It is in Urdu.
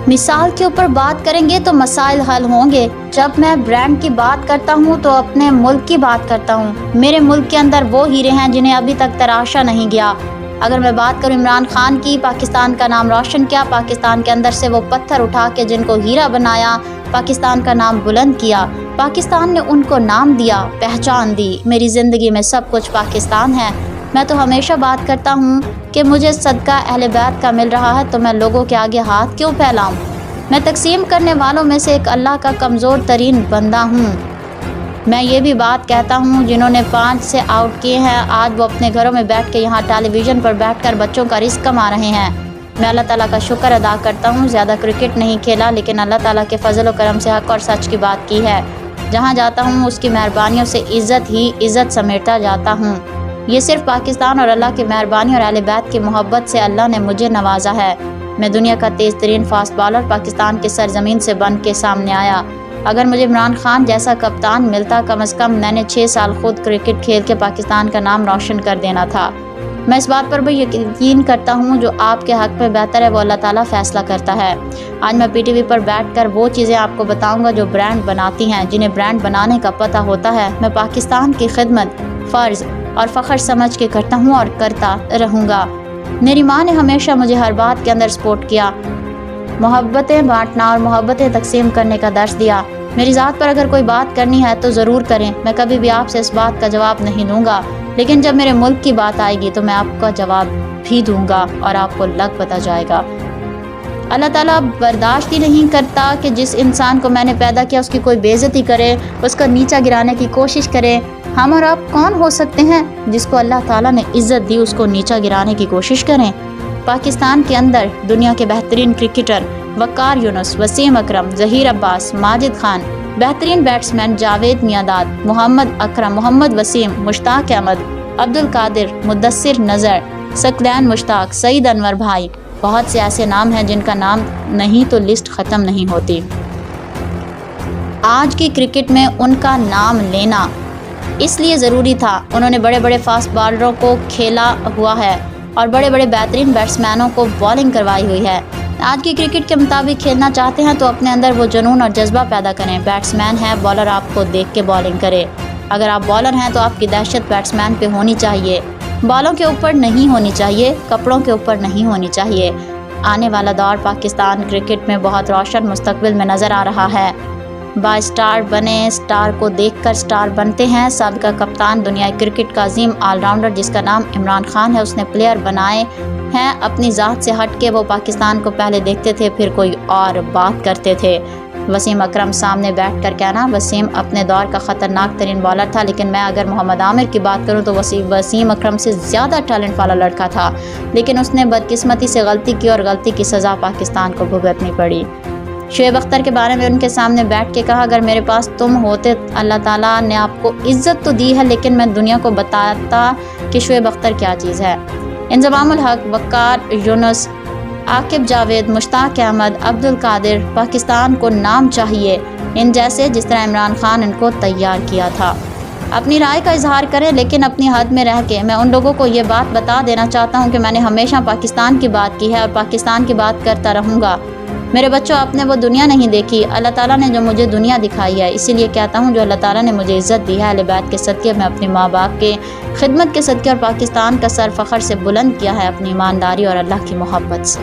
مثال کے اوپر بات کریں گے تو مسائل حل ہوں گے۔ جب میں برانڈ کی بات کرتا ہوں تو اپنے ملک کی بات کرتا ہوں۔ میرے ملک کے اندر وہ ہیرے ہیں جنہیں ابھی تک تراشا نہیں گیا۔ اگر میں بات کروں عمران خان کی، پاکستان کا نام روشن کیا، پاکستان کے اندر سے وہ پتھر اٹھا کے جن کو ہیرا بنایا، پاکستان کا نام بلند کیا، پاکستان نے ان کو نام دیا، پہچان دی۔ میری زندگی میں سب کچھ پاکستان ہے۔ میں تو ہمیشہ بات کرتا ہوں کہ مجھے صدقہ اہل بیت کا مل رہا ہے تو میں لوگوں کے آگے ہاتھ کیوں پھیلاؤں؟ میں تقسیم کرنے والوں میں سے ایک اللہ کا کمزور ترین بندہ ہوں۔ میں یہ بھی بات کہتا ہوں جنہوں نے 5 سے آؤٹ کیے ہیں، آج وہ اپنے گھروں میں بیٹھ کے یہاں ٹیلی ویژن پر بیٹھ کر بچوں کا رزق کما رہے ہیں۔ میں اللہ تعالیٰ کا شکر ادا کرتا ہوں، زیادہ کرکٹ نہیں کھیلا لیکن اللہ تعالیٰ کے فضل و کرم سے حق اور سچ کی بات کی ہے۔ جہاں جاتا ہوں اس کی مہربانیوں سے عزت ہی عزت سمیٹتا جاتا ہوں۔ یہ صرف پاکستان اور اللہ کی مہربانی اور اہل بیت کی محبت سے اللہ نے مجھے نوازا ہے۔ میں دنیا کا تیز ترین فاسٹ بالر پاکستان کی سرزمین سے بن کے سامنے آیا۔ اگر مجھے عمران خان جیسا کپتان ملتا، کم از کم میں نے 6 سال خود کرکٹ کھیل کے پاکستان کا نام روشن کر دینا تھا۔ میں اس بات پر بھی یقین کرتا ہوں جو آپ کے حق میں بہتر ہے وہ اللہ تعالیٰ فیصلہ کرتا ہے۔ آج میں پی ٹی وی پر بیٹھ کر وہ چیزیں آپ کو بتاؤں گا جو برانڈ بناتی ہیں، جنہیں برانڈ بنانے کا پتہ ہوتا ہے۔ میں پاکستان کی خدمت فرض اور فخر سمجھ کے کرتا ہوں اور کرتا رہوں گا۔ میری ماں نے ہمیشہ مجھے ہر بات کے اندر سپورٹ کیا، محبتیں بانٹنا اور محبتیں تقسیم کرنے کا درس دیا۔ میری ذات پر اگر کوئی بات کرنی ہے تو ضرور کریں، میں کبھی بھی آپ سے اس بات کا جواب نہیں دوں گا، لیکن جب میرے ملک کی بات آئے گی تو میں آپ کا جواب بھی دوں گا اور آپ کو لگ پتہ جائے گا۔ اللہ تعالیٰ برداشت ہی نہیں کرتا کہ جس انسان کو میں نے پیدا کیا اس کی کوئی بے عزتی کرے، اس کا نیچا گرانے کی کوشش کرے۔ ہم اور آپ کون ہو سکتے ہیں جس کو اللہ تعالیٰ نے عزت دی اس کو نیچا گرانے کی کوشش کریں؟ پاکستان کے اندر دنیا کے بہترین کرکٹر وقار یونس، وسیم اکرم، ظہیر عباس، ماجد خان، بہترین بیٹسمین جاوید میانداد، محمد اکرم، محمد وسیم، مشتاق احمد، عبدالقادر، مدثر نظر، ثقلین مشتاق، سعید انور بھائی، بہت سے ایسے نام ہیں جن کا نام نہیں تو لسٹ ختم نہیں ہوتی۔ آج کی کرکٹ میں ان کا نام لینا اس لیے ضروری تھا، انہوں نے بڑے بڑے فاسٹ بالروں کو کھیلا ہوا ہے اور بڑے بڑے بہترین بیٹسمینوں کو بالنگ کروائی ہوئی ہے۔ آج کی کرکٹ کے مطابق کھیلنا چاہتے ہیں تو اپنے اندر وہ جنون اور جذبہ پیدا کریں۔ بیٹسمین ہے، بالر آپ کو دیکھ کے بالنگ کرے۔ اگر آپ بالر ہیں تو آپ کی دہشت بیٹسمین پہ ہونی چاہیے، بالوں کے اوپر نہیں ہونی چاہیے، کپڑوں کے اوپر نہیں ہونی چاہیے۔ آنے والا دور پاکستان کرکٹ میں بہت روشن مستقبل میں نظر آ رہا ہے۔ با اسٹار بنے، اسٹار کو دیکھ کر اسٹار بنتے ہیں۔ سابقہ کپتان دنیا کرکٹ کا عظیم آل راؤنڈر جس کا نام عمران خان ہے، اس نے پلیئر بنائے ہیں اپنی ذات سے ہٹ کے۔ وہ پاکستان کو پہلے دیکھتے تھے پھر کوئی اور بات کرتے تھے۔ وسیم اکرم سامنے بیٹھ کر کہنا، وسیم اپنے دور کا خطرناک ترین بالر تھا، لیکن میں اگر محمد عامر کی بات کروں تو وسیم اکرم سے زیادہ ٹیلنٹ والا لڑکا تھا، لیکن اس نے بدقسمتی سے غلطی کی اور غلطی کی سزا پاکستان کو بھگتنی پڑی۔ شعیب اختر کے بارے میں ان کے سامنے بیٹھ کے کہا، اگر میرے پاس تم ہوتے، اللہ تعالیٰ نے آپ کو عزت تو دی ہے لیکن میں دنیا کو بتاتا کہ شعیب اختر کیا چیز ہے۔ انضمام الحق، وقار یونس، عاقب جاوید، مشتاق احمد، عبدالقادر، پاکستان کو نام چاہیے ان جیسے جس طرح عمران خان ان کو تیار کیا تھا۔ اپنی رائے کا اظہار کریں لیکن اپنی حد میں رہ کے۔ میں ان لوگوں کو یہ بات بتا دینا چاہتا ہوں کہ میں نے ہمیشہ پاکستان کی بات کی ہے اور پاکستان کی بات کرتا رہوں گا۔ میرے بچوں، آپ نے وہ دنیا نہیں دیکھی، اللہ تعالیٰ نے جو مجھے دنیا دکھائی ہے، اسی لیے کہتا ہوں جو اللہ تعالیٰ نے مجھے عزت دی ہے اہل بیت کے صدقے، میں اپنے ماں باپ کے خدمت کے صدقے اور پاکستان کا سر فخر سے بلند کیا ہے اپنی ایمانداری اور اللہ کی محبت سے۔